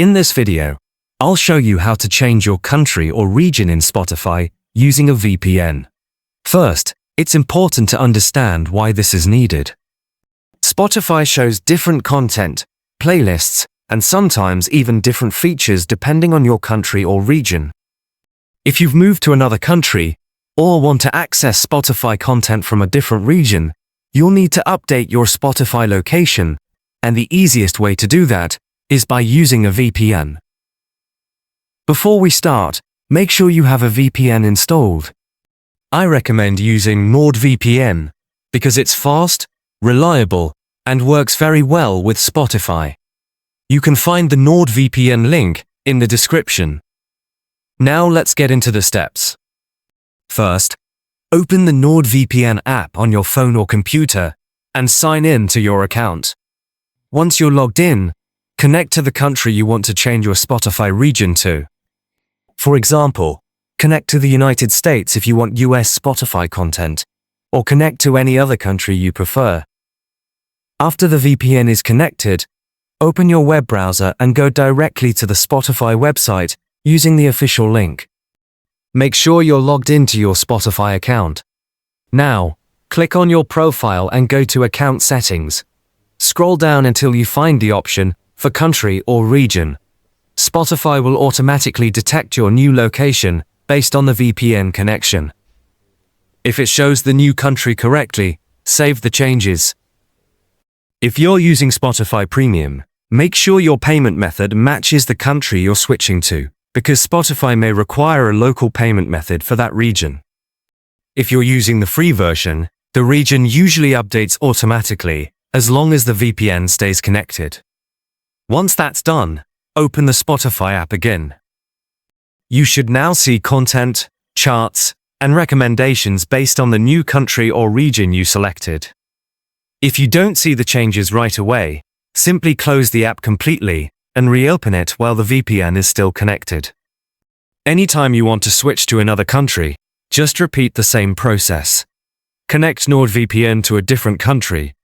In this video, I'll show you how to change your country or region in Spotify using a VPN. First, it's important to understand why this is needed. Spotify shows different content, playlists, and sometimes even different features depending on your country or region. If you've moved to another country or want to access Spotify content from a different region, you'll need to update your Spotify location, and the easiest way to do that is by using a VPN. Before we start, make sure you have a VPN installed. I recommend using NordVPN because it's fast, reliable, and works very well with Spotify. You can find the NordVPN link in the description. Now let's get into the steps. First, open the NordVPN app on your phone or computer and sign in to your account. Once you're logged in, connect to the country you want to change your Spotify region to. For example, connect to the United States if you want US Spotify content, or connect to any other country you prefer. After the VPN is connected, open your web browser and go directly to the Spotify website using the official link. Make sure you're logged into your Spotify account. Now, click on your profile and go to Account Settings. Scroll down until you find the option for country or region. Spotify will automatically detect your new location based on the VPN connection. If it shows the new country correctly, save the changes. If you're using Spotify Premium, make sure your payment method matches the country you're switching to, because Spotify may require a local payment method for that region. If you're using the free version, the region usually updates automatically as long as the VPN stays connected. Once that's done, open the Spotify app again. You should now see content, charts, and recommendations based on the new country or region you selected. If you don't see the changes right away, simply close the app completely and reopen it while the VPN is still connected. Anytime you want to switch to another country, just repeat the same process. Connect NordVPN to a different country,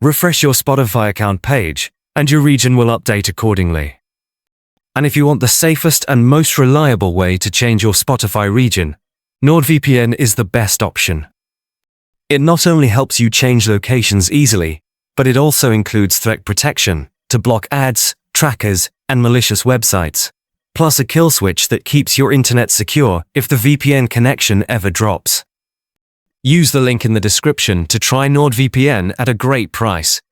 refresh your Spotify account page, and your region will update accordingly. And if you want the safest and most reliable way to change your Spotify region, NordVPN is the best option. It not only helps you change locations easily, but it also includes threat protection to block ads, trackers, and malicious websites, plus a kill switch that keeps your internet secure if the VPN connection ever drops. Use the link in the description to try NordVPN at a great price.